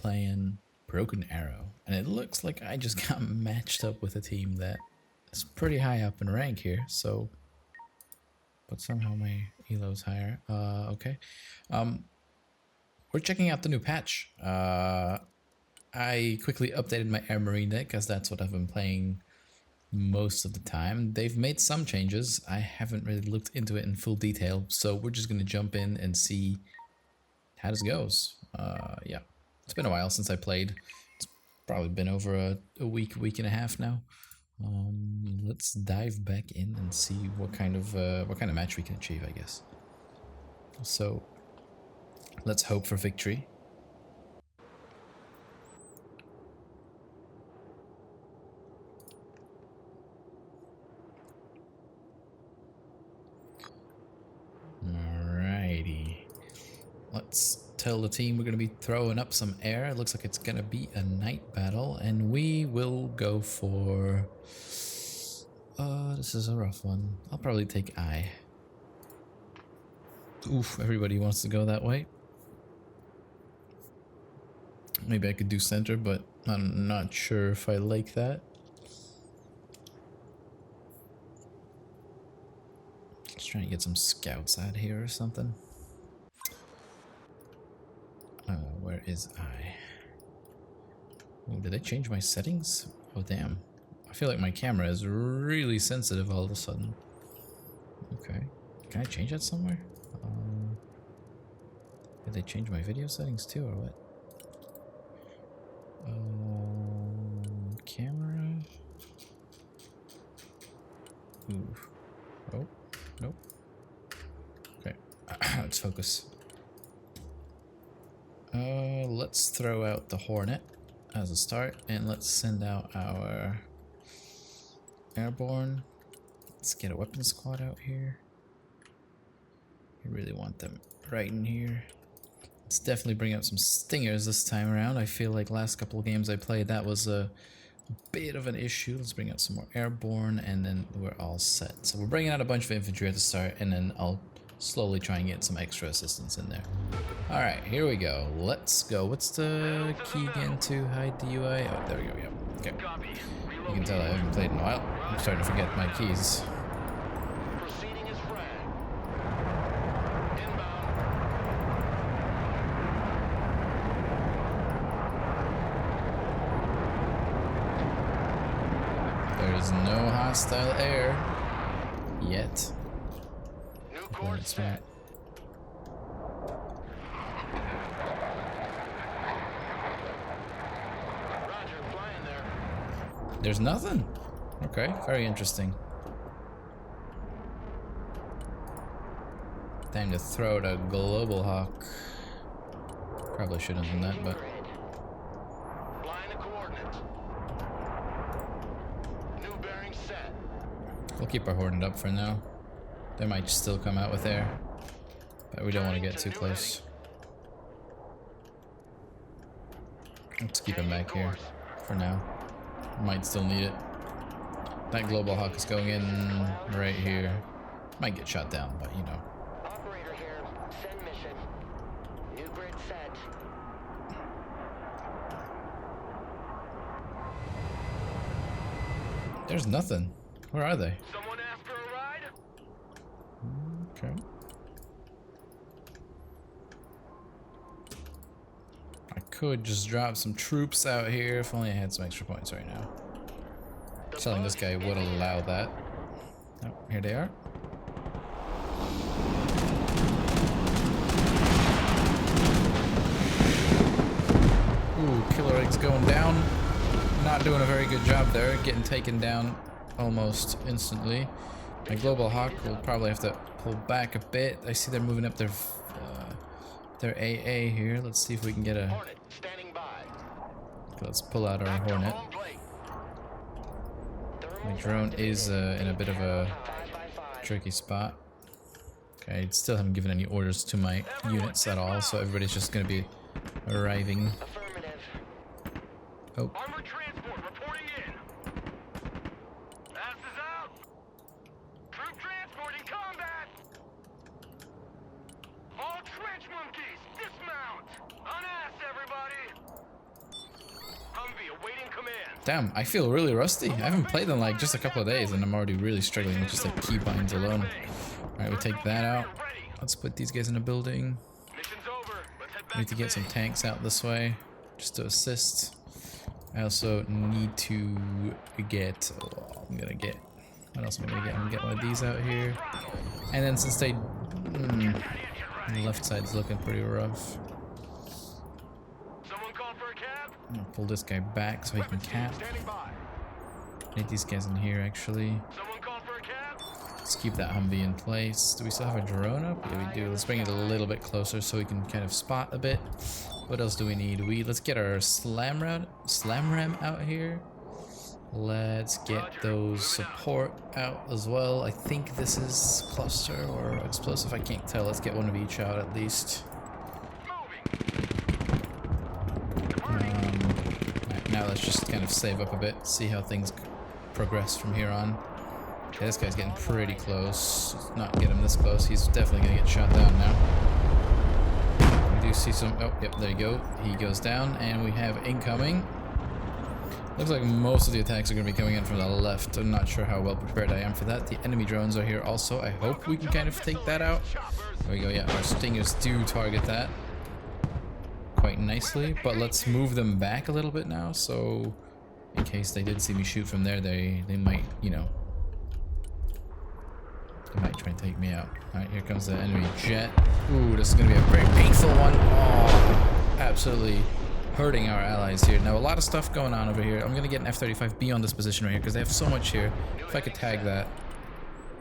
playing Broken Arrow, and it looks like I just got matched up with a team that is pretty high up in rank here, so... But somehow my elo's higher. Okay. We're checking out the new patch. I quickly updated my Air Marine deck, because that's what I've been playing most of the time. They've made some changes. I haven't really looked into it in full detail, so we're just going to jump in and see how this goes. Yeah, it's been a while since I played. It's probably been over a week and a half now. Let's dive back in and see what kind of match we can achieve, I guess. So let's hope for victory. Alrighty. Let's tell the team we're going to be throwing up some air. It looks like it's going to be a night battle, and we will go for... this is a rough one. I'll probably take I. Oof, everybody wants to go that way. Maybe I could do center, but I'm not sure if I like that. Just trying to get some scouts out here or something. Where is I? Oh, did I change my settings? Oh, damn. I feel like my camera is really sensitive all of a sudden. Okay. Can I change that somewhere? Did they change my video settings too, or what? Camera. Ooh. Oh, nope. Okay. Let's focus. Let's throw out the Hornet as a start, and let's send out our Airborne. Let's get a weapon squad out here. I really want them right in here. Let's definitely bring out some stingers this time around. I feel like last couple of games I played, that was a bit of an issue. Let's bring out some more Airborne, and then we're all set. So we're bringing out a bunch of infantry at the start, and then I'll slowly try and get some extra assistance in there. Alright, here we go. Let's go. What's the key again to hide the UI? Oh, there we go. Yep. Okay. You can tell I haven't played in a while. I'm starting to forget my keys. There's no hostile air yet. New course set. Roger, flying there. There's nothing. Okay, very interesting. Time to throw the Global Hawk. Probably shouldn't have done that, but... Flying the coordinates. New bearing set. We'll keep our Hornet up for now. They might still come out with air, but we don't want to get too close. Let's keep him back here for now. Might still need it. That Global Hawk is going in right here. Might get shot down, but you know. Operator here. Send mission. New grid set. There's nothing. Where are they? Someone ask for a ride? Okay. I could just drop some troops out here if only I had some extra points right now. Telling this guy would allow that. Oh, here they are. Ooh, Killer Egg's going down. Not doing a very good job there, getting taken down almost instantly. My Global Hawk will probably have to pull back a bit. I see they're moving up their AA here. Let's see if we can get a... Hornet, standing by. Let's pull out our Hornet. My drone is in a bit of a tricky spot. Okay, I still haven't given any orders to my units at all, so everybody's just gonna be arriving. Affirmative. Oh. Armored transport reporting in. Passes out. Troop transport in combat. All trench monkeys, dismount. Unass, everybody. Damn, I feel really rusty. I haven't played in like just a couple of days and I'm already really struggling with just like keybinds alone. Alright, we take that out. Let's put these guys in a building. I need to get some tanks out this way just to assist. I also need to get, what else am I gonna get? I'm gonna get one of these out here. And then since they, the left side's looking pretty rough. I'm gonna pull this guy back so he can cap. Need these guys in here actually. Let's keep that Humvee in place. Do we still have a drone up? Yeah, we do. Let's bring it a little bit closer so we can kind of spot a bit. What else do we need? Let's get our slam ram out here. Let's get those support out as well. I think this is cluster or explosive. I can't tell. Let's get one of each out at least. Right, now let's just kind of save up a bit. See how things progress from here on. Okay, this guy's getting pretty close. Let's not get him this close. He's definitely gonna get shot down now. We do see some. Oh, yep, there you go. He goes down, and we have incoming. Looks like most of the attacks are gonna be coming in from the left. I'm not sure how well prepared I am for that. The enemy drones are here also. I hope we can kind of take that out. There we go. Yeah, our stingers do target that quite nicely, but let's move them back a little bit now. So, in case they did see me shoot from there, they might, you know. They might try and take me out. Alright, here comes the enemy jet. Ooh, this is going to be a very painful one. Oh, absolutely hurting our allies here. Now, a lot of stuff going on over here. I'm going to get an F-35B on this position right here because they have so much here. If I could tag that.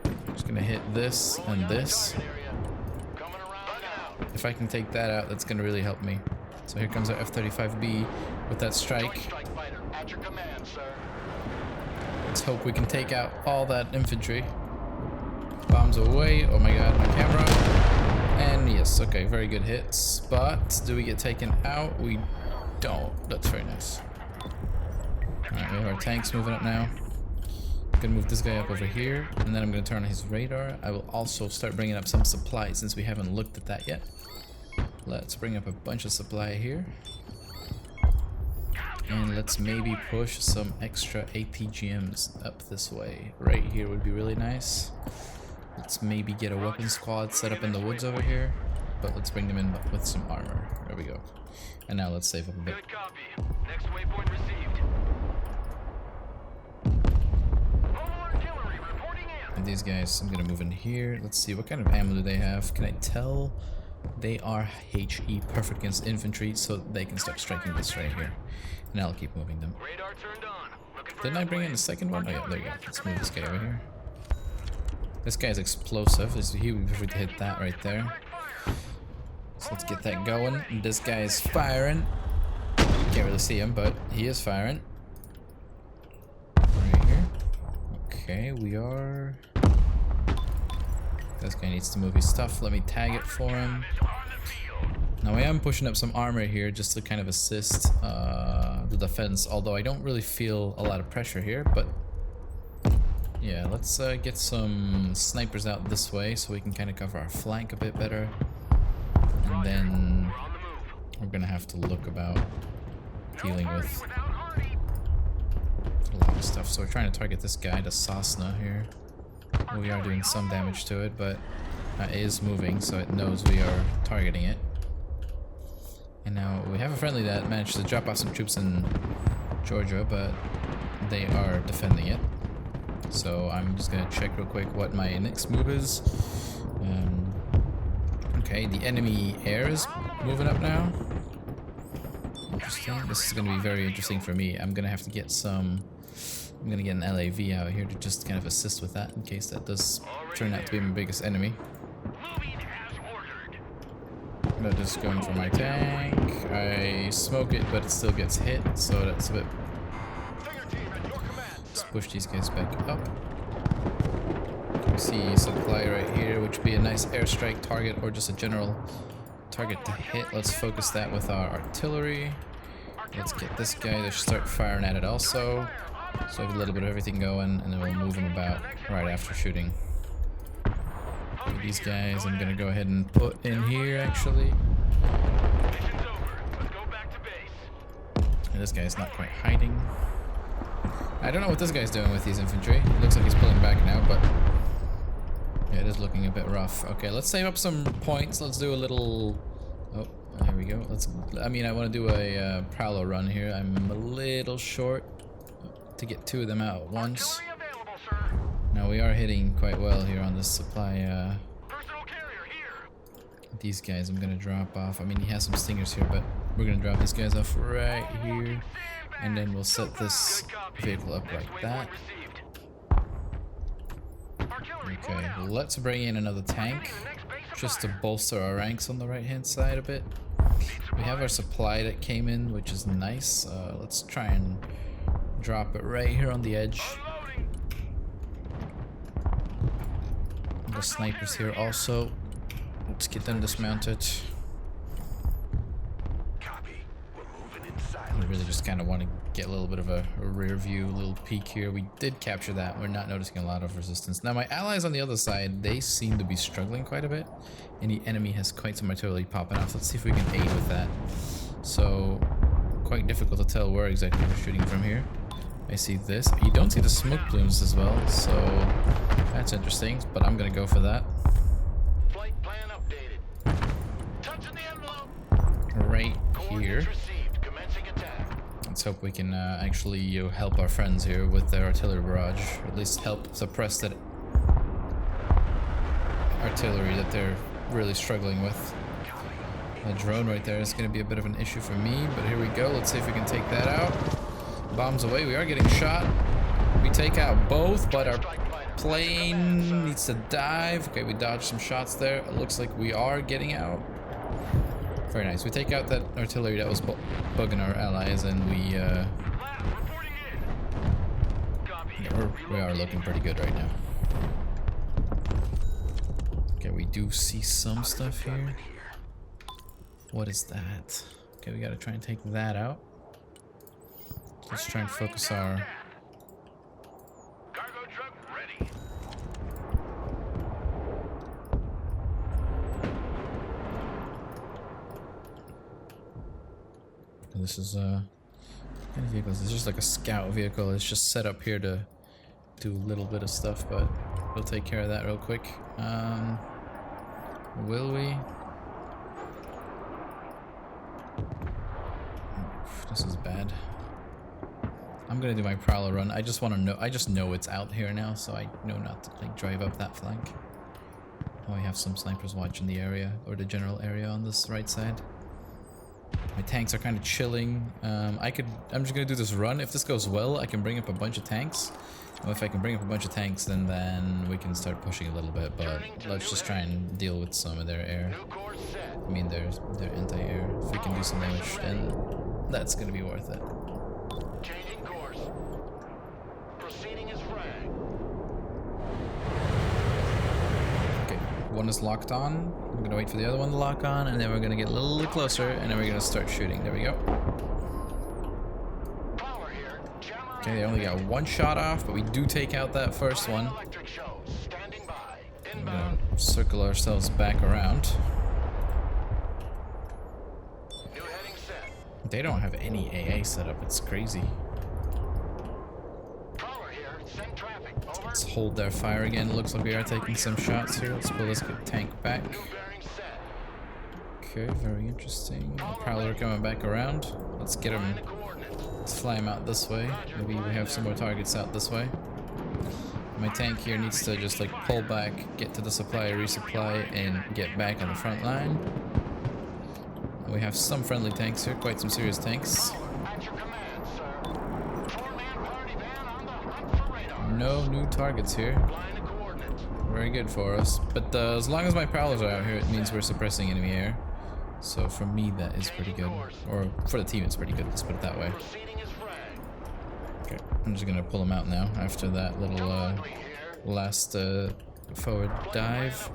I'm just going to hit this and this. If I can take that out, that's going to really help me. So here comes our F-35B with that strike. Let's hope we can take out all that infantry. Bombs away. Oh my god, my camera. And yes, okay, very good hits. But do we get taken out? We don't. That's very nice. Alright, we have our tanks moving up now. I'm gonna move this guy up over here, and then I'm gonna turn on his radar. I will also start bringing up some supply since we haven't looked at that yet. Let's bring up a bunch of supply here. And let's maybe push some extra APGMs up this way. Right here would be really nice. Let's maybe get a weapon squad set up in the woods over here, but let's bring them in with some armor. There we go. And now let's save up a bit. Good copy. Next waypoint received. Mobile artillery reporting in. And these guys, I'm gonna move in here. Let's see, what kind of ammo do they have? Can I tell? They are HE, perfect against infantry, so they can start striking this right here. And I'll keep moving them. Radar turned on. Didn't I bring in the second one? Oh yeah, there you go. Let's move this guy over here. This guy's explosive. He would be perfect to hit that right there. So let's get that going. And this guy is firing. Can't really see him, but he is firing. Right here. Okay, we are... This guy needs to move his stuff. Let me tag it for him. Now I am pushing up some armor here just to kind of assist the defense, although I don't really feel a lot of pressure here, but yeah, let's get some snipers out this way so we can kind of cover our flank a bit better. And then we're gonna have to look about dealing with a lot of stuff. So we're trying to target this guy, the Cessna here. We are doing some damage to it, but it is moving, so it knows we are targeting it. And now we have a friendly that managed to drop off some troops in Georgia, but they are defending it. So I'm just gonna check real quick what my next move is. Okay, the enemy air is moving up now. Interesting. This is gonna be very interesting for me. I'm gonna have to get some... I'm gonna get an LAV out here to just kind of assist with that in case that does turn out to be my biggest enemy. I'm just going for my tank. I smoke it, but it still gets hit, so that's a bit... Let's push these guys back up. We see supply right here, which would be a nice airstrike target or just a general target to hit. Let's focus that with our artillery. Let's get this guy to start firing at it also. So I have a little bit of everything going, and then we'll move him about right after shooting. These guys I'm gonna go ahead and put in here actually. And this guy's not quite hiding. I don't know what this guy's doing with these infantry. It looks like he's pulling back now, but yeah, it is looking a bit rough. Okay, let's save up some points. Let's do a little... Oh, there we go. I want to do a Prowler run here. I'm a little short to get 2 of them out at once. Now we are hitting quite well here on this supply. These guys I'm gonna drop off. I mean, he has some stingers here, but we're gonna drop these guys off right here, and then we'll set this vehicle up like that. Okay, let's bring in another tank just to bolster our ranks on the right hand side a bit. We have our supply that came in, which is nice. Let's try and drop it right here on the edge. The snipers here also. Let's get them dismounted. I really just kind of want to get a little bit of a rear view, a little peek here. We did capture that. We're not noticing a lot of resistance. Now my allies on the other side, they seem to be struggling quite a bit. And the enemy has quite some artillery popping off. Let's see if we can aid with that. So, quite difficult to tell where exactly we're shooting from here. I see this. You don't see the smoke plumes as well, so that's interesting. But I'm going to go for that. Flight plan updated. Touching the envelope. Right here. Coordinates received. Commencing attack. Let's hope we can actually help our friends here with their artillery barrage, or at least help suppress that artillery that they're really struggling with. The drone right there is going to be a bit of an issue for me, but here we go. Let's see if we can take that out. Bombs away. We are getting shot. We take out both, but our plane needs to dive. Okay, we dodged some shots there. It looks like we are getting out. Very nice. We take out that artillery that was bugging our allies, and we are looking pretty good right now. Okay, we do see some stuff here. What is that? Okay, we gotta try and take that out. Let's try and focus our... Cargo truck ready. This is kind of vehicles. It's just like a scout vehicle. It's just set up here to do a little bit of stuff, but we'll take care of that real quick. Will we? This is bad. I'm gonna do my Prowler run. I just want to know. I just know it's out here now, so I know not to like drive up that flank. Oh, we have some snipers watching the area or the general area on this right side. My tanks are kind of chilling. I'm just gonna do this run. If this goes well, I can bring up a bunch of tanks. Well, if I can bring up a bunch of tanks, then we can start pushing a little bit. But let's just try and deal with some of their air. I mean, their anti-air. If we can do some damage, then that's gonna be worth it. Changing course. Proceeding as frag. Okay, one is locked on. I'm gonna wait for the other one to lock on, and then we're gonna get a little closer, and then we're gonna start shooting. There we go. Power here. Jammer. Okay, they only got one shot off, but we do take out that first one. Electric show. Standing by. We're Inbound. gonna circle ourselves back around. New heading set. They don't have any AA set up. It's crazy. Power here. Send traffic. Over. Let's hold their fire again. Looks like we are taking some shots here. Let's pull this tank back. New bearing set. Okay, very interesting. Prowler coming back around. Let's get him. Find the coordinates. Let's fly him out this way. Maybe we have some more targets out this way. My tank here needs to just like pull back, get to the supply, resupply, and get back on the front line. We have some friendly tanks here, quite some serious tanks. At your command, sir. 4-man party van on the hunt for radar. No new targets here. Flying the coordinates. Very good for us. But as long as my Prowlers are out here, it means we're suppressing enemy air. So for me, that is pretty good. Or for the team, it's pretty good. Let's put it that way. Proceeding as frag. Okay, I'm just gonna pull them out now after that little Ugly here. last forward dive,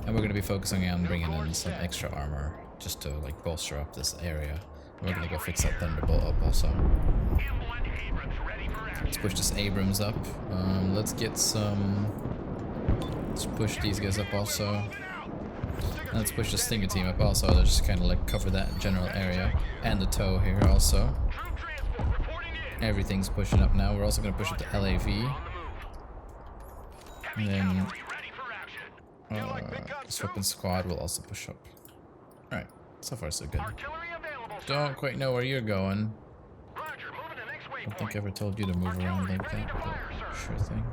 and we're gonna be focusing on bringing in some extra armor just to like bolster up this area. We're gonna go fix that Thunderbolt up also. Let's push this Abrams up. Let's get some. Let's push these guys up also. And let's push the Stinger team up also. They'll just kind of like cover that general area and the tow here also. Troop Everything's pushing up now. We're also gonna push up to LAV. And then this weapon squad will also push up. Alright, so far so good. Don't quite know where you're going. I don't think I ever told you to move around like that, but sure thing.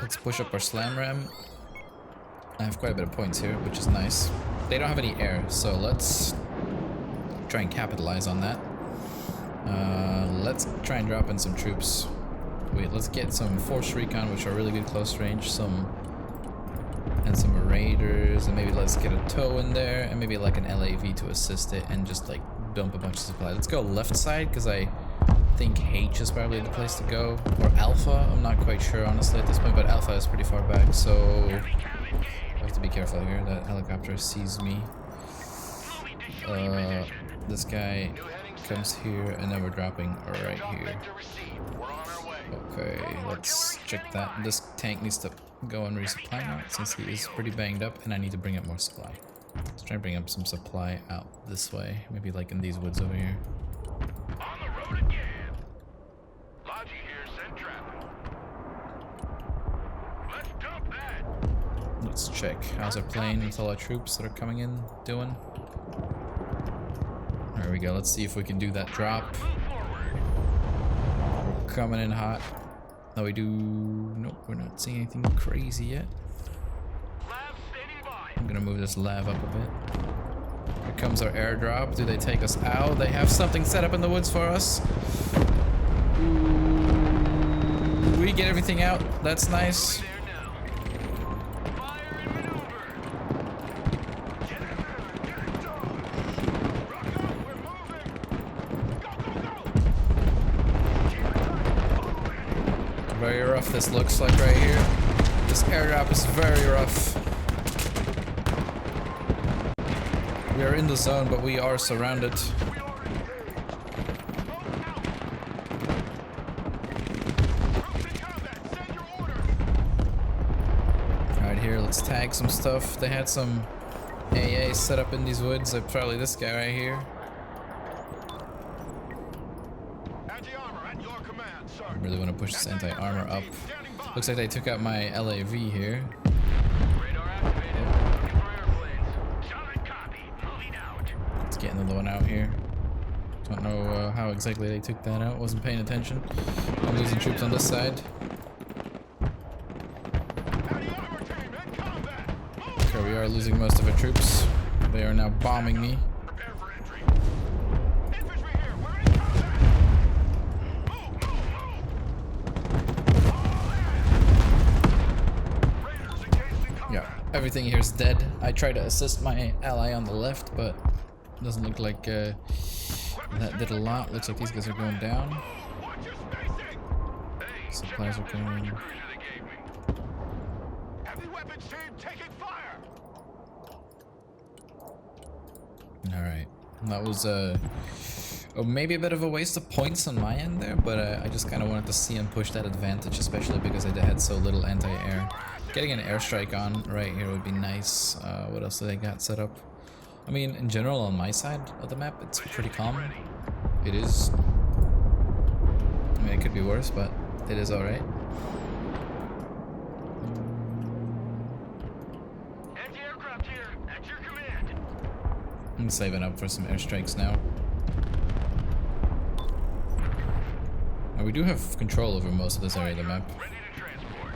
Let's push up our slam ram. I have quite a bit of points here, which is nice. They don't have any air, so let's try and capitalize on that. Let's try and drop in some troops. Wait, let's get some force recon, which are really good close range, some raiders, and maybe let's get a tow in there, and maybe like an LAV to assist it, and just like dump a bunch of supply. Let's go left side, because I think H is probably the place to go, or Alpha. I'm not quite sure honestly at this point, but Alpha is pretty far back, so I have to be careful here. That helicopter sees me. This guy comes here, and then we're dropping right here. Okay, let's check that. This tank needs to go and resupply now, since he is pretty banged up, and I need to bring up more supply. Let's try and bring up some supply out this way, maybe like in these woods over here. On the road again. Logi here, send traffic. Let's dump that. Let's check. How's our plane with all our troops that are coming in doing? There we go. Let's see if we can do that drop. We're coming in hot. No, we do. Nope, we're not seeing anything crazy yet. I'm gonna move this lav up a bit. Here comes our airdrop. Do they take us out? They have something set up in the woods for us. Ooh, we get everything out. That's nice. Very rough this looks like right here. This airdrop is very rough. We are in the zone, but we are surrounded. Alright, here, let's tag some stuff. They had some AA set up in these woods. Probably this guy right here. I really want to push this anti-armor up. Looks like they took out my LAV here. Let's get another one out here. Don't know how exactly they took that out. Wasn't paying attention. I'm losing troops on this side. Okay, we are losing most of our troops. They are now bombing me. Everything here is dead. I try to assist my ally on the left, but it doesn't look like that did a lot. Looks like these guys are going down. Supplies are coming. Alright. That was maybe a bit of a waste of points on my end there, but I just kind of wanted to see him push that advantage, especially because I had so little anti-air. Getting an airstrike on right here would be nice. What else do they got set up? I mean, in general, on my side of the map, it's pretty calm. It is. I mean, it could be worse, but it is alright. Anti-aircraft here, at your command. I'm saving up for some airstrikes now. Now, we do have control over most of this area of the map. Ready to transport.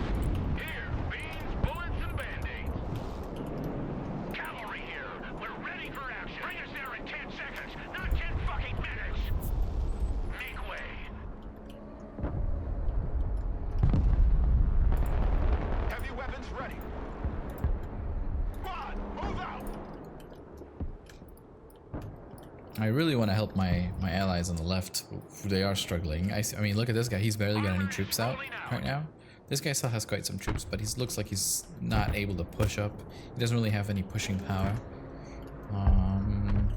Here, beans, bullets, and band-aids. Cavalry here. We're ready for action. Bring us there in 10 seconds, not 10 fucking minutes. Make way. Heavy weapons ready. Squad, move out. I really want to help my allies on the left. They are struggling. I mean, look at this guy. He's barely got any troops out right now. This guy still has quite some troops, but he looks like he's not able to push up. He doesn't really have any pushing power. On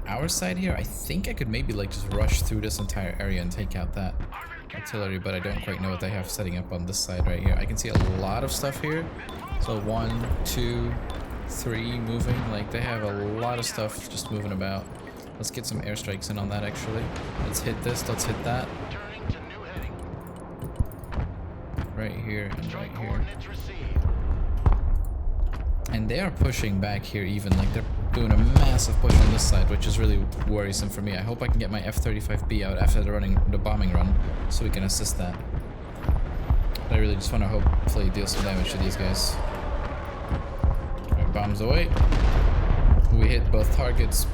our side here, I think I could maybe like just rush through this entire area and take out that artillery, but I don't quite know what they have setting up on this side right here. I can see a lot of stuff here. So 1, 2, 3 moving. Like they have a lot of stuff just moving about. Let's get some airstrikes in on that, actually. Let's hit this, let's hit that. Turning to new heading. Right here and right here. Coordinates received. And they are pushing back here even, like they're doing a massive push on this side, which is really worrisome for me. I hope I can get my F-35B out after the bombing run, so we can assist that. But I really just want to hopefully deal some damage to these guys. Alright, bombs away. We hit both targets.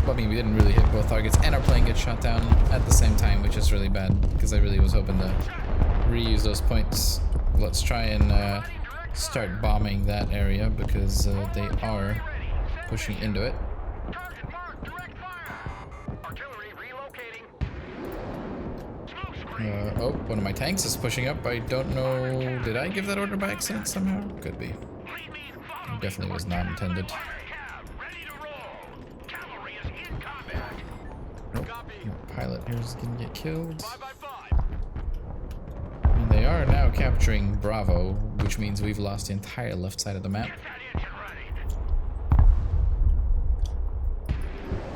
Well, I mean, we didn't really hit both targets, and our plane gets shot down at the same time, which is really bad, because I really was hoping to reuse those points. Let's try and start bombing that area, because they are pushing into it. Target marked. Direct fire. Artillery relocating. Smoke screen. Oh, one of my tanks is pushing up. I don't know. Did I give that order by accident somehow? Could be. Lead me and follow me. Definitely was not intended. Fire cab. Ready to roll. Cavalry is in combat. Nope. Copy. No, pilot here's gonna get killed. 5x5. And they are now capturing Bravo, which means we've lost the entire left side of the map. Get that engine ready.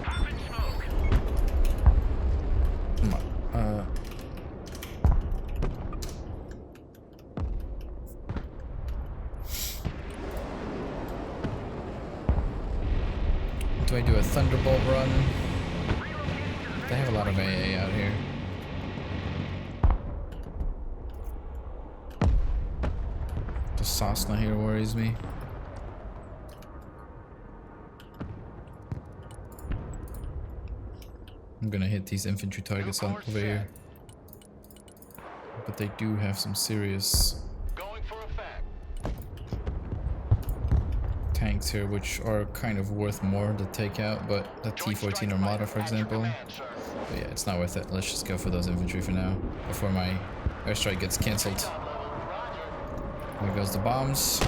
Popping smoke. Come on. Do I do a Thunderbolt run? They have a lot of AA out here. The Cessna here worries me. I'm gonna hit these infantry targets over here. But they do have some serious Going for effect. tanks here, which are kind of worth more to take out, but the T-14 Armada, for example. But yeah, it's not worth it. Let's just go for those infantry for now, before my airstrike gets cancelled. There goes the bombs.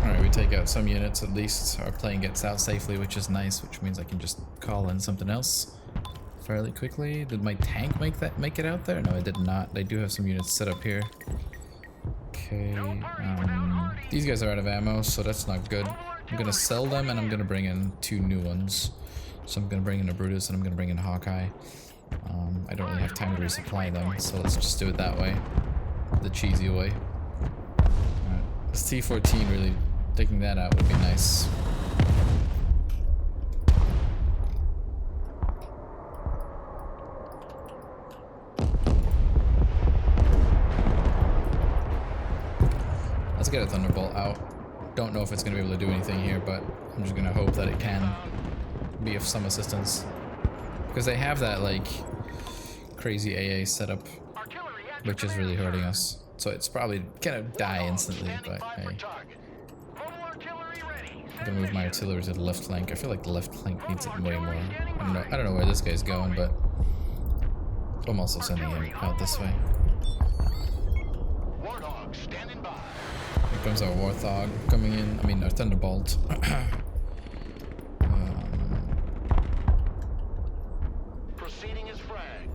Alright, we take out some units at least. Our plane gets out safely, which is nice, which means I can just call in something else fairly quickly. Did my tank make it out there? No, it did not. They do have some units set up here. Okay, these guys are out of ammo, so that's not good. I'm gonna sell them, and I'm gonna bring in 2 new ones. So I'm gonna bring in a Brutus, and I'm gonna bring in a Hawkeye. I don't really have time to resupply them, so let's just do it that way. The cheesy way. Alright, this T-14, really taking that out would be nice. Let's get a Thunderbolt out. Don't know if it's going to be able to do anything here, but I'm just going to hope that it can be of some assistance. Because they have that, like, crazy AA setup, which is really hurting us. So it's probably going to die instantly, but hey. I'm going to move my artillery to the left flank. I feel like the left flank needs it way more. I don't know where this guy's going, but I'm also sending him out this way. Warthog standing by. Here comes our Warthog coming in. I mean, our Thunderbolt. Proceeding as frag.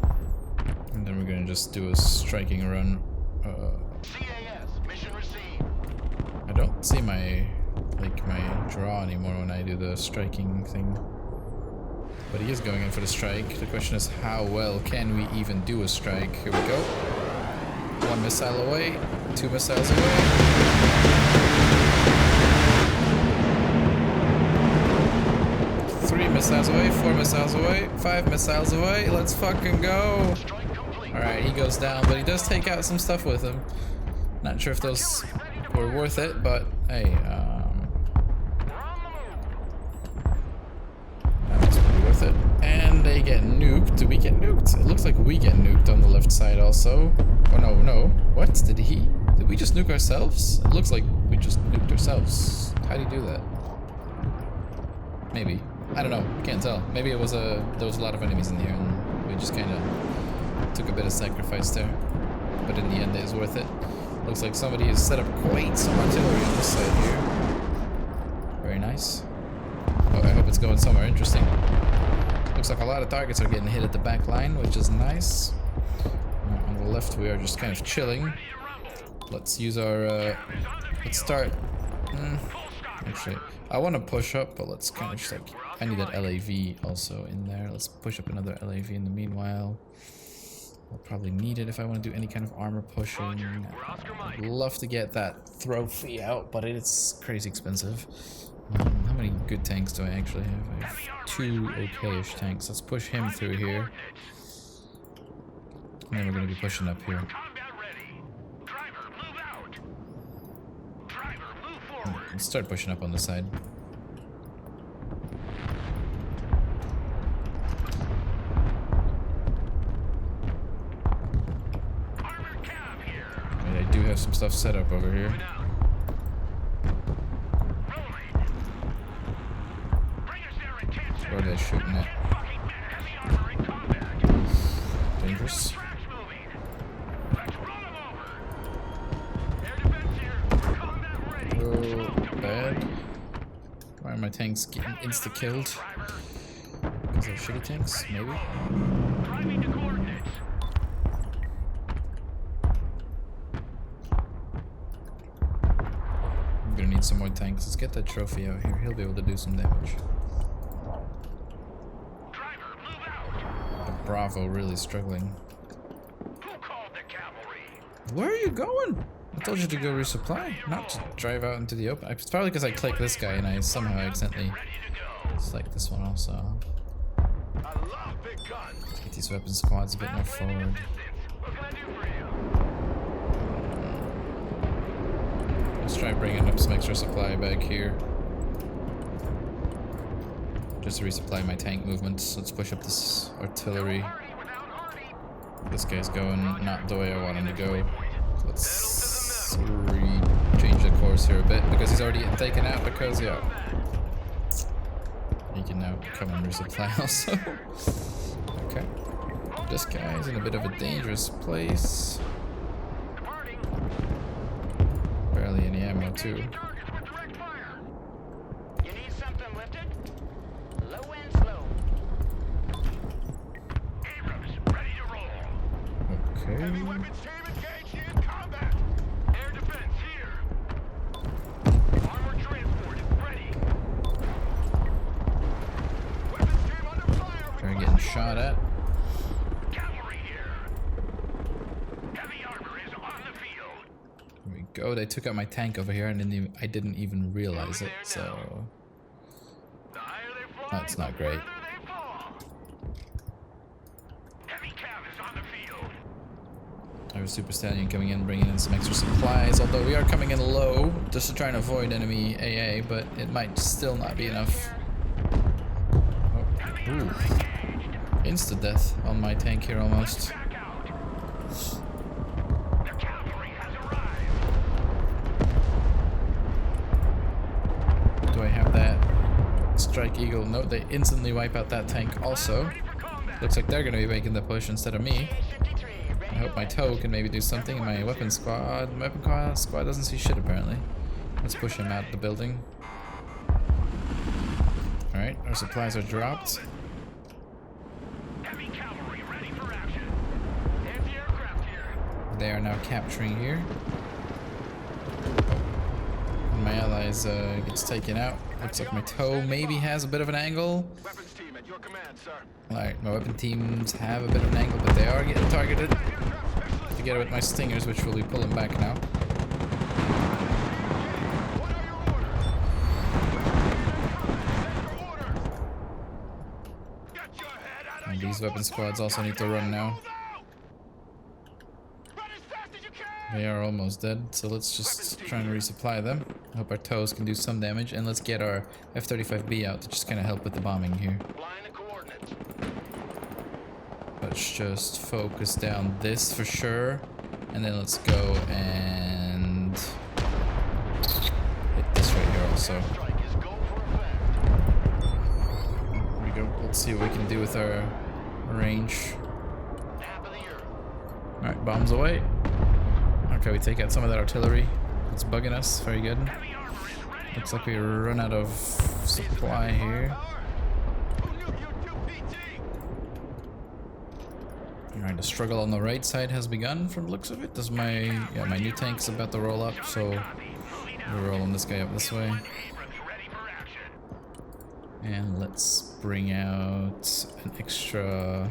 And then we're gonna just do a striking run. CAS, mission received. I don't see my draw anymore when I do the striking thing. But he is going in for the strike. The question is, how well can we even do a strike? Here we go. 1 missile away, 2 missiles away. 3 missiles away, 4 missiles away, 5 missiles away. Let's fucking go. Strike complete. Alright, he goes down, but he does take out some stuff with him. Not sure if those were worth it, but hey, that was pretty worth it. And they get nuked. Do we get nuked? It looks like we get nuked on the left side also. Oh no. What? Did we just nuke ourselves? It looks like we just nuked ourselves. How do you do that? Maybe. I don't know. Can't tell. Maybe it was there was a lot of enemies in here and we just kinda took a bit of sacrifice there. But in the end it was worth it. Looks like somebody has set up quite some artillery on this side here. Very nice. Oh, I hope it's going somewhere interesting. Looks like a lot of targets are getting hit at the back line, which is nice. On the left, we are just kind of chilling. Let's use our, let's start. Actually, I want to push up, but let's kind of just like, I need that LAV also in there. Let's push up another LAV in the meanwhile. I'll probably need it if I want to do any kind of armor pushing. I'd love to get that trophy out, but it's crazy expensive. How many good tanks do I actually have? I have 2 okay-ish tanks. Let's push him through here. And then we're going to be pushing up here. Let's start pushing up on the side. And I do have some stuff set up over here. Where are they shooting at? Dangerous. Oh, bad. Why are my tanks getting insta-killed? Because they're shitty tanks? Maybe? I'm gonna need some more tanks. Let's get that trophy out here. He'll be able to do some damage. The Bravo really struggling. Where are you going? I told you to go resupply, not to drive out into the open. It's probably because I clicked this guy and I somehow accidentally select this one also. Let's get these weapon squads a bit more forward. Let's try bringing up some extra supply back here. Just to resupply my tank movements. Let's push up this artillery. This guy's going not the way I want him to go. Let's change the course here a bit because he's already getting taken out because, yeah. He can now come and resupply also. Okay. This guy's in a bit of a dangerous place. Barely any ammo too. Okay. They're getting shot at. There we go. They took out my tank over here, and I didn't even realize it. So that's not great. I have a Super Stallion coming in, bringing in some extra supplies, although we are coming in low, just to try and avoid enemy AA, but it might still not be enough. Oh, ooh. Insta-death on my tank here almost. Do I have that Strike Eagle? No, they instantly wipe out that tank also. Looks like they're going to be making the push instead of me. I hope my TOW can maybe do something. My weapon squad doesn't see shit apparently. Let's push him out the building. Alright, our supplies are dropped. They are now capturing here. And my allies gets taken out. Looks like my TOW maybe has a bit of an angle. Alright, my weapon teams have a bit of an angle, but they are getting targeted. Together with my stingers, which will be pulling back now. And these weapon squads also need to run now. They are almost dead, so let's just try and resupply them. I hope our TOWs can do some damage, and let's get our F-35B out to just kind of help with the bombing here. Let's just focus down this for sure, and then let's go and hit this right here also. There we go. Let's see what we can do with our range. Alright, bombs away. Okay, we take out some of that artillery. It's bugging us. Very good. Looks like we run out of supply here. Alright, the struggle on the right side has begun from the looks of it. My new tank's about to roll up, so we're rolling this guy up this way. And let's bring out an extra...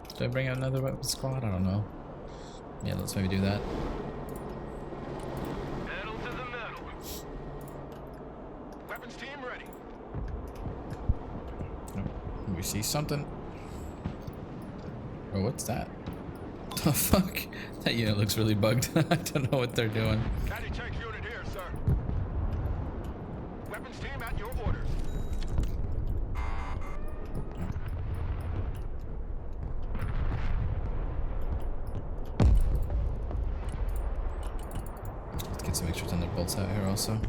Did I bring out another weapon squad? I don't know. Yeah, let's maybe do that. Pedal to the metal. Weapons team ready. We see something. Oh, what's that? The fuck? That unit looks really bugged. I don't know what they're doing. County tank unit here, sir. Weapons team at your orders. Let's get some extra thunderbolts out here also.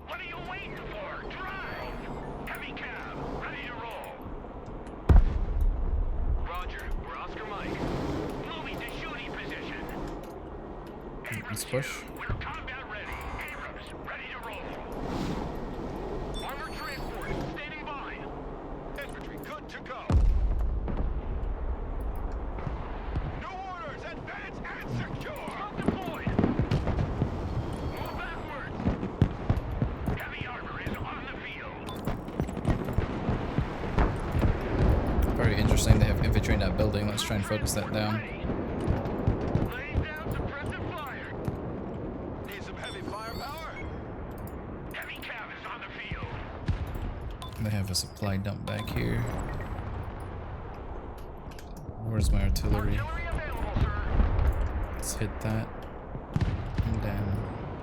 What are you waiting for? Drive! Heavy cab, ready to roll. Roger, we're Oscar Mike. Moving to shooting position. Let's push. We're combat ready. Abrams, ready to roll. Armor transport, standing by. Infantry, good to go. New orders, advance and secure. Smoke deployed. Move backwards. Heavy armor is on the field. Very interesting. They have infantry in that building. Let's try and focus that down. Laying down suppressive fire. Need some heavy firepower? Heavy cav is on the field. They have a supply dump back here. Where's my artillery? Artillery available, sir. Let's hit that. And down.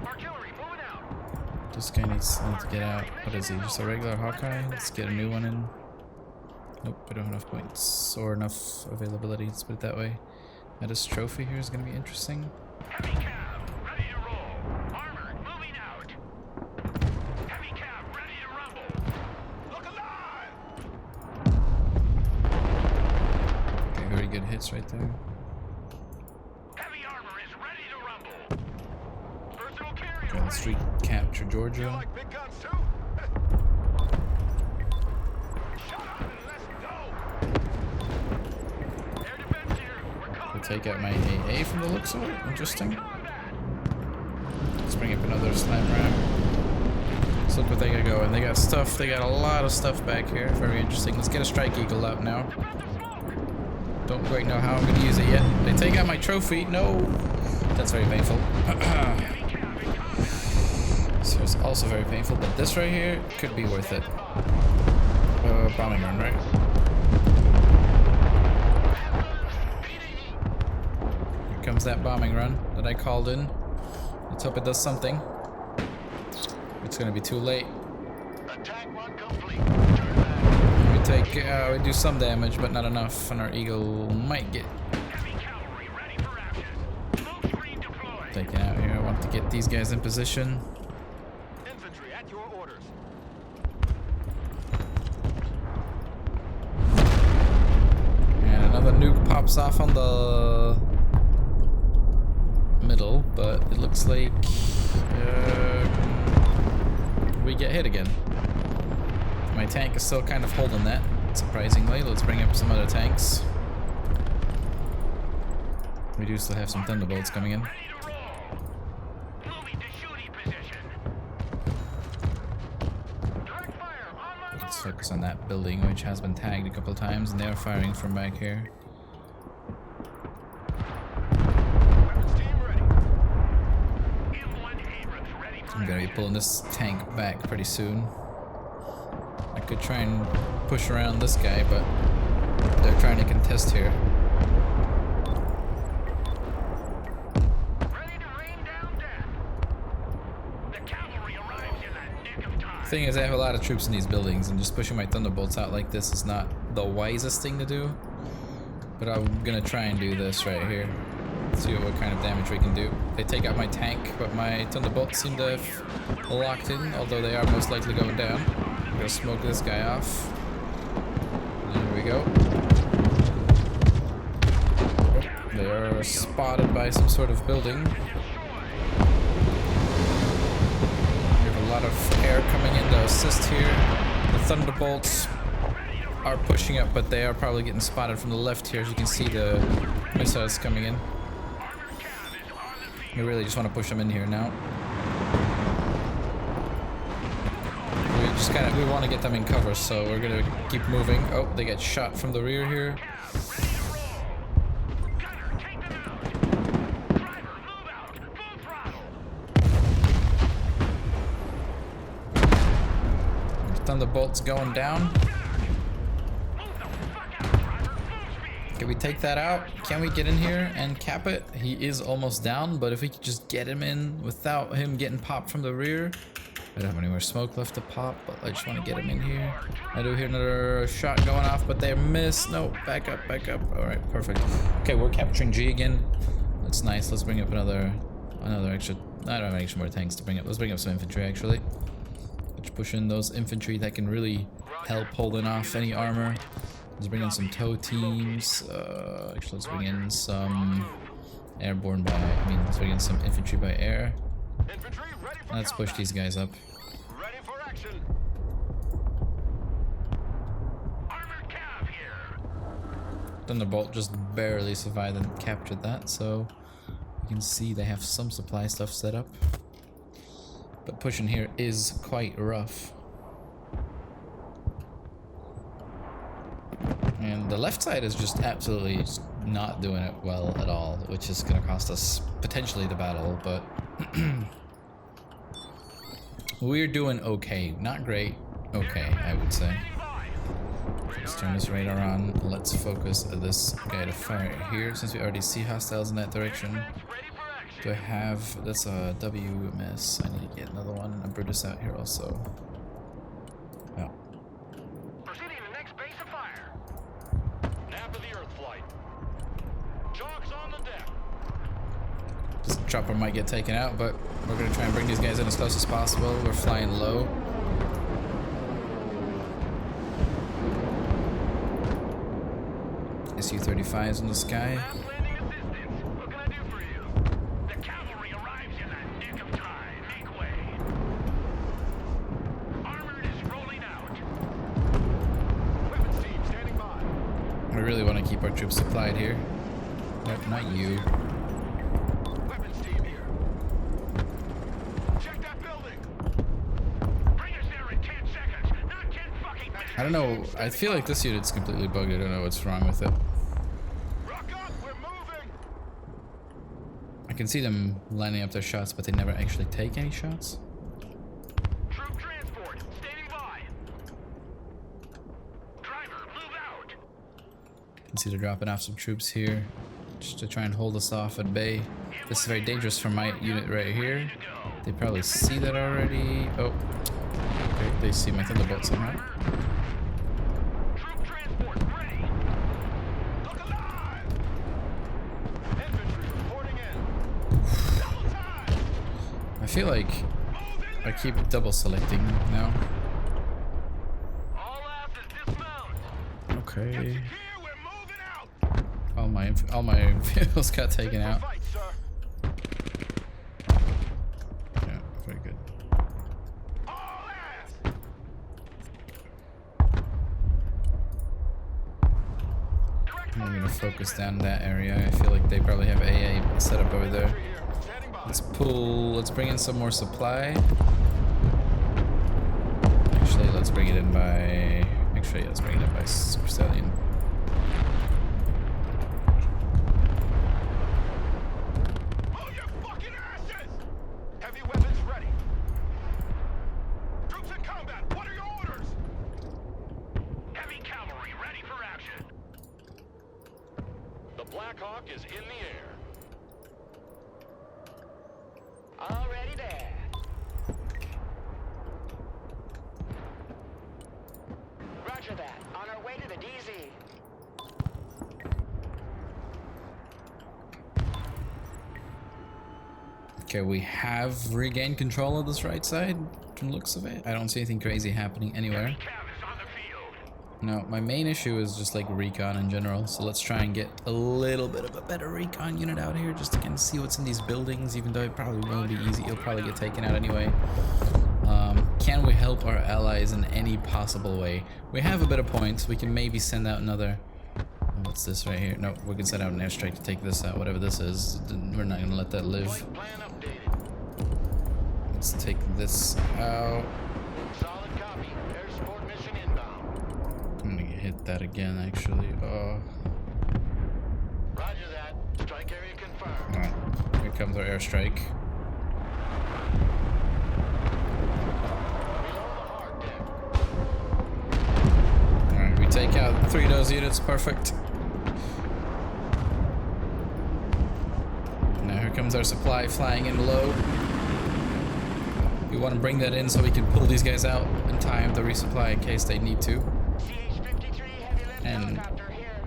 Artillery moving out. This guy needs to get out. What is he? Just a regular Hawkeye? Let's get a new one in. Nope, we don't have enough points or enough availability. Let's put it that way. This trophy here is going to be interesting. Heavy cav, ready to roll. Armor moving out. Heavy cav, ready to rumble. Look alive! Okay, very good hits right there. Heavy armor is ready to rumble. Personal carrier Okay, let's ready. recapture You Georgia. like big guns too? Shut up and let's go. Air defense here. We're We'll combat take out my ready. AA from the looks of it. Interesting. Combat. Let's bring up another slam ram. Let's look what they got going. They got stuff. They got a lot of stuff back here. Very interesting. Let's get a strike eagle out now. Defend the smoke. Don't quite know how I'm going to use it yet. They take out my trophy. No. That's very painful. Heavy cav in combat. So it's also very painful, but this right here could be worth it. Bombing run, right? Here comes that bombing run that I called in. Let's hope it does something. It's gonna be too late. Attack run complete. Turn back. We do some damage, but not enough, and our eagle might get Heavy cavalry ready for action. Smoke screen deployed. taken out here. I want to get these guys in position. Infantry at your orders. And another nuke pops off on the middle, but it looks like we get hit again. My tank is still kind of holding that, surprisingly. Let's bring up some other tanks. We do still have some thunderbolts coming in. Ready to roll. Moving to shooting position. Direct fire on my Let's mark. focus on that building, which has been tagged a couple of times, and they are firing from back here. Weapons team ready. M1 Abrams ready for I'm gonna be action. pulling this tank back pretty soon. I could try and push around this guy, but they're trying to contest here. Ready to rain down death. The cavalry arrives in the nick of time. Thing is, I have a lot of troops in these buildings, and just pushing my thunderbolts out like this is not the wisest thing to do. But I'm gonna try and do this right here. See what kind of damage we can do. They take out my tank, but my thunderbolts seem to have locked in, although they are most likely going down. I'm gonna smoke this guy off. There we go. They are spotted by some sort of building. We have a lot of air coming in to assist here. The thunderbolts are pushing up, but they are probably getting spotted from the left here. As you can see, the missiles coming in. We really just want to push them in here now. just kind of, we want to get them in cover, so we're gonna keep moving. Oh, they get shot from the rear here. Gunner, take them out. Driver, move out. Full throttle. Thunderbolt's going down. Move the fuck out, driver. Full speed. Can we take that out? Can we get in here and cap it? He is almost down, but if we could just get him in without him getting popped from the rear. I don't have any more smoke left to pop, but I just want to get him in here. I do hear another shot going off, but they missed. No, back up, back up. All right, perfect. Okay, we're capturing G again. That's nice. Let's bring up another extra. I don't have any more tanks to bring up. Let's bring up some infantry actually. Let's push in those infantry that can really help holding off any armor. Let's bring in some tow teams. Actually, let's bring in some airborne by. Let's bring in some infantry by air. Infantry ready for Let's push these guys up. Ready for action. Armored cav here. Thunderbolt just barely survived and captured that, so you can see they have some supply stuff set up. But pushing here is quite rough. And the left side is just absolutely just not doing it well at all, which is going to cost us potentially the battle, but we're doing okay. Not great, okay, I would say. Let's turn this radar on. Let's focus this guy to fire here, since we already see hostiles in that direction. Do I have... that's a WMS. I need to get another one. And Brutus out here also. Oh. Proceeding to next base of fire. Nap of the Earth flight. Chalks on the deck. This chopper might get taken out, but we're going to try and bring these guys in as close as possible. We're flying low. Su-35s in the sky. Last landing assistance. What can I do for you? The cavalry arrives in the nick of time. Make way. Armored is rolling out. Weapons team standing by. We really want to keep our troops supplied here. Nope, not you. Weapons team here. Check that building. Bring us there in 10 seconds. Not 10 fucking minutes. I don't know. I feel like this unit's completely bugged. I don't know what's wrong with it. Rock up. We're moving. I can see them lining up their shots, but they never actually take any shots. Troop transport standing by. Driver, move out. You can see they're dropping off some troops here, just to try and hold us off at bay. This is very dangerous for my unit right here. They probably see that already. Oh, okay, they see my Thunderbolt somehow. Troop transport ready. Look alive. Infantry reporting in. Double time. I feel like Move in I there. keep double selecting now. All asses dismount. Okay. Here, we're moving out. All my vehicles got taken out. Fight, sir. Yeah, very good. All ass. Direct I'm fire gonna focus down that area. I feel like they probably have AA set up over there. here. Standing by. Let's bring in some more supply. Actually, let's bring it in by... Actually, let's bring it in by Super Stallion. Move your fucking asses! Heavy weapons ready. Troops in combat, what are your orders? Heavy cavalry ready for action. The Black Hawk is in the air. Already there. Roger that. On our way to the DZ. Okay, we have regained control of this right side from the looks of it. I don't see anything crazy happening anywhere. Cav is on the field. No, my main issue is just like recon in general. So let's try and get a little bit of a better recon unit out here just to kind of see what's in these buildings, even though it probably won't be easy. It'll probably get taken out anyway. Can we help our allies in any possible way? We have a bit of points. We can maybe send out another... What's this right here? No, we can send out an airstrike to take this out, whatever this is. We're not gonna let that live. Flight plan updated. Let's take this out. Solid copy. that again, actually. Roger that. Strike area confirmed. Alright, here comes our airstrike. Below the hard deck. Alright, we take out 3 of those units, perfect. Now here comes our supply flying in low. We want to bring that in so we can pull these guys out in time to resupply in case they need to. CH-53 heavy lift And helicopter here.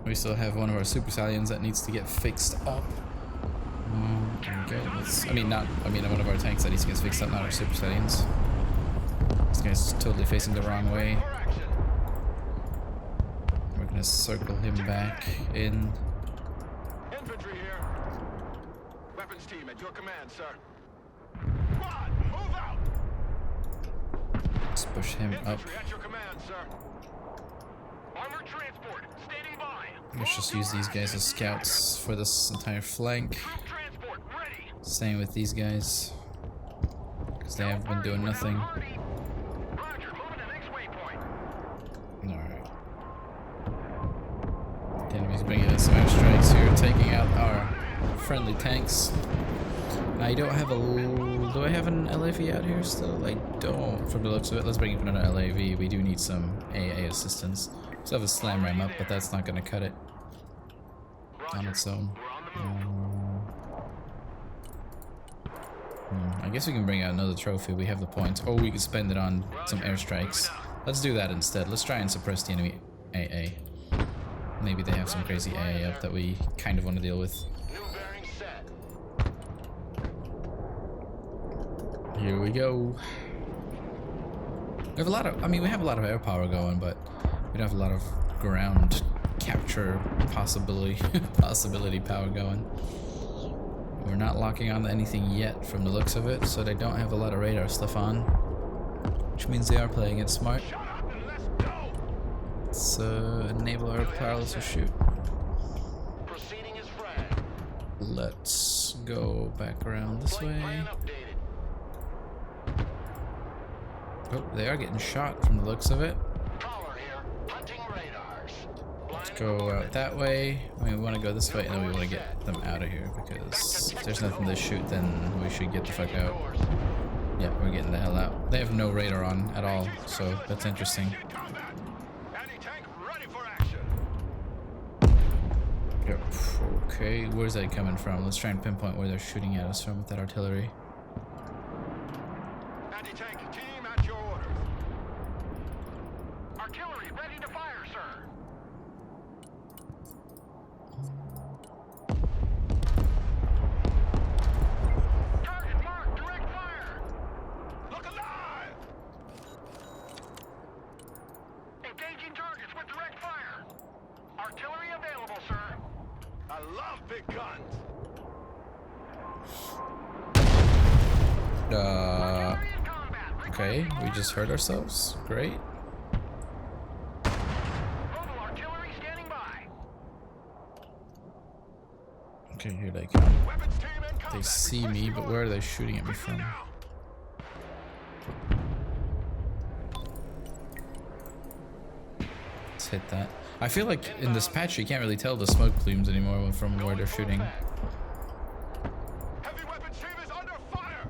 we still have one of our super stallions that needs to get fixed up. Okay, one of our tanks that needs to get fixed up, not our super stallions. This guy's totally facing the wrong way. For action. We're gonna circle him back in. Infantry here. Weapons team at your command, sir. Squad, move out. Let's push him up. Infantry at your command, sir. Armored transport, standing by. Let's just use these guys as scouts for this entire flank. Troop transport ready. Same with these guys, because they have been doing nothing. Roger, moving to next waypoint. Alright. The enemy's bringing in some airstrikes here, taking out our friendly tanks. I don't have a... Do I have an LAV out here still? I don't, from the looks of it. Let's bring in another LAV. We do need some AA assistance. We still have a slam ram up, but that's not going to cut it on its own. We're on the move. I guess we can bring out another trophy. We have the points. Or we could spend it on some airstrikes. Let's do that instead. Let's try and suppress the enemy AA. Maybe they have some crazy AA up that we kind of want to deal with. New bearing set. Here we go. We have a lot of, we have a lot of air power going, but we don't have a lot of ground capture possibility power going. We're not locking on to anything yet from the looks of it, so they don't have a lot of radar stuff on, which means they are playing it smart. Shut up and let's go. Let's enable our powerless to shoot. Proceeding is frag. Let's go back around this Flight way. plan updated. Oh, they are getting shot from the looks of it. Caller here. Hunting radars. Let's go out that way. We want to go this way, and then we want to get them out of here, because if there's nothing to shoot, then we should get the fuck out. Yeah, we're getting the hell out. They have no radar on at all, so that's interesting. Combat. Anti-tank ready for action. Yep. Okay, where's that coming from? Let's try and pinpoint where they're shooting at us from with that artillery. Anti-tank team at your orders. Artillery ready to fire, sir. Target marked, direct fire. Look alive. Engaging targets with direct fire. Artillery available, sir. I love big guns. Artillery in combat. Okay, we just hurt ourselves. Great. Mobile artillery standing by. Okay, here they come. Weapons team in combat. They see me, but where are they shooting at me from? Now. Let's hit that. I feel like in this patch you can't really tell the smoke plumes anymore from where they're shooting. Heavy weapons team is under fire.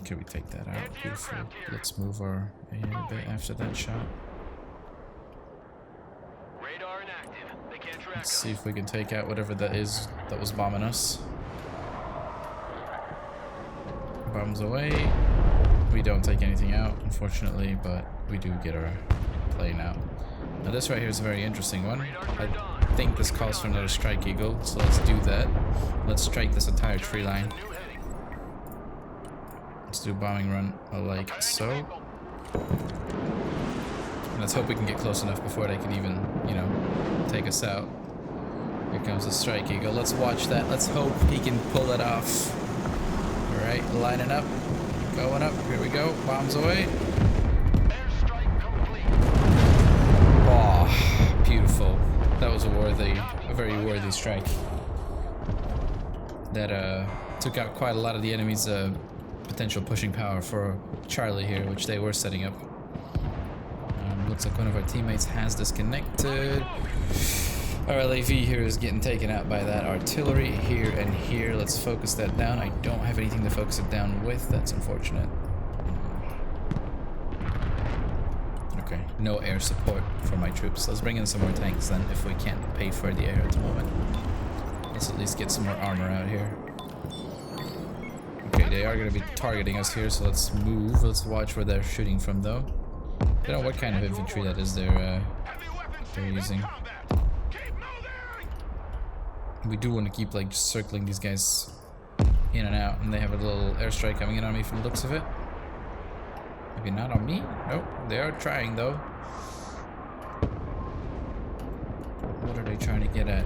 Okay, we take that out. Beautiful. Let's move our AA a bit after that shot. Radar inactive. They can't track Let's us. see if we can take out whatever that is that was bombing us. Bombs away. We don't take anything out, unfortunately, but we do get our plane out. Now this right here is a very interesting one. I think this calls for another strike eagle, so let's do that. Let's strike this entire tree line. New heading. Let's do a bombing run like so. And let's hope we can get close enough before they can even, take us out. Here comes the strike eagle. Let's watch that. Let's hope he can pull it off. Alright, lining up. Going up. Here we go. Bombs away. Airstrike complete. Oh, beautiful. That was a very worthy strike. That took out quite a lot of the enemy's potential pushing power for Charlie here, which they were setting up. Looks like one of our teammates has disconnected. Our LAV here is getting taken out by that artillery here and here. Let's focus that down. I don't have anything to focus it down with. That's unfortunate. Okay, no air support for my troops. Let's bring in some more tanks then, if we can't pay for the air at the moment. Let's at least get some more armor out here. Okay, they are going to be targeting us here, so let's move. Let's watch where they're shooting from, though. I don't know what kind of infantry that is they're using. We do want to keep, like, just circling these guys in and out, and they have a little airstrike coming in on me from the looks of it. Maybe not on me? Nope, they are trying, though. What are they trying to get at?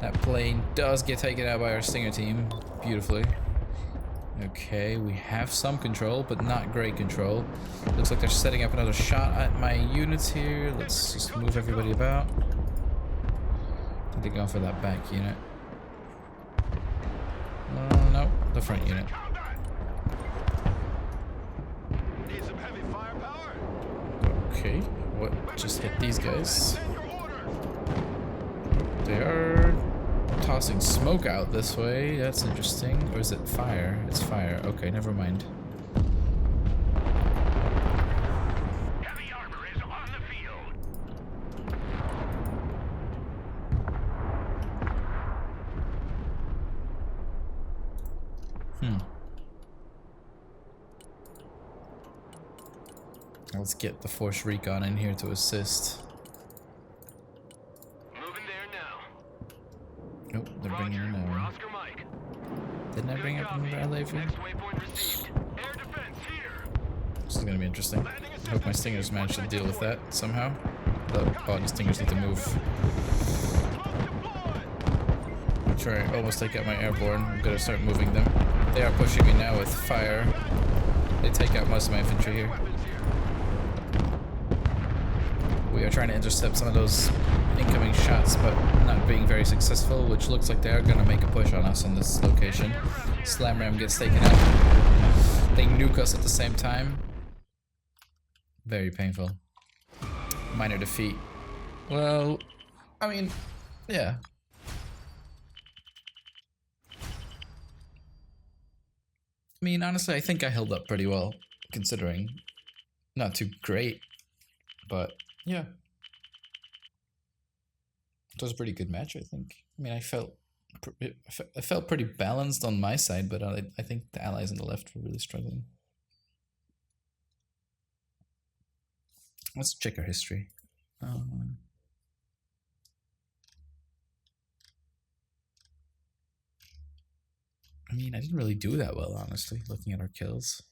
That plane does get taken out by our Stinger team beautifully. Okay, we have some control, but not great control. Looks like they're setting up another shot at my units here. Let's just move everybody about. I think they're going for that back unit. No, the front unit. Okay, what just hit these guys? They are tossing smoke out this way. That's interesting. Or is it fire? It's fire. Okay, never mind. Heavy armor is on the field. Let's get the Force Recon in here to assist. Moving there now. Nope, they're bringing in We're another. Oscar Mike. Didn't I bring up another LAV? Next waypoint received. Air defense here. This is gonna be interesting. I hope my Stingers manage to deal with that somehow. Oh, the Stingers need to move. I'm sure I almost take out my airborne. I'm gonna start moving them. They are pushing me now with fire. They take out most of my infantry here. We are trying to intercept some of those incoming shots, but not being very successful, which looks like they are going to make a push on us on this location. Slam Ram gets taken out. They nuke us at the same time. Very painful. Minor defeat. Well, I mean, yeah. I mean, honestly, I think I held up pretty well, considering. Not too great, but yeah. It was a pretty good match, I think. I mean, I felt pretty balanced on my side, but I think the allies on the left were really struggling. Let's check our history. I mean, I didn't really do that well, honestly, looking at our kills.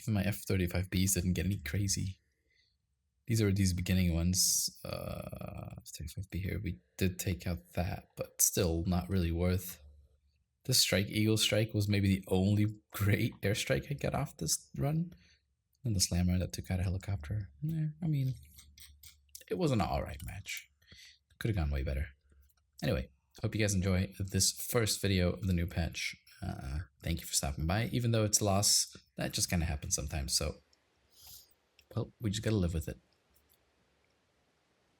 Even my F-35Bs didn't get any crazy. These are these beginning ones. F-35B here, we did take out that, but still not really worth. This strike, Eagle Strike, was maybe the only great airstrike I got off this run. And the Slammer that took out a helicopter. Yeah, I mean, it was an alright match. Could have gone way better. Anyway, hope you guys enjoy this first video of the new patch. Thank you for stopping by. Even though it's a loss, that just kind of happens sometimes. So, well, we just gotta live with it.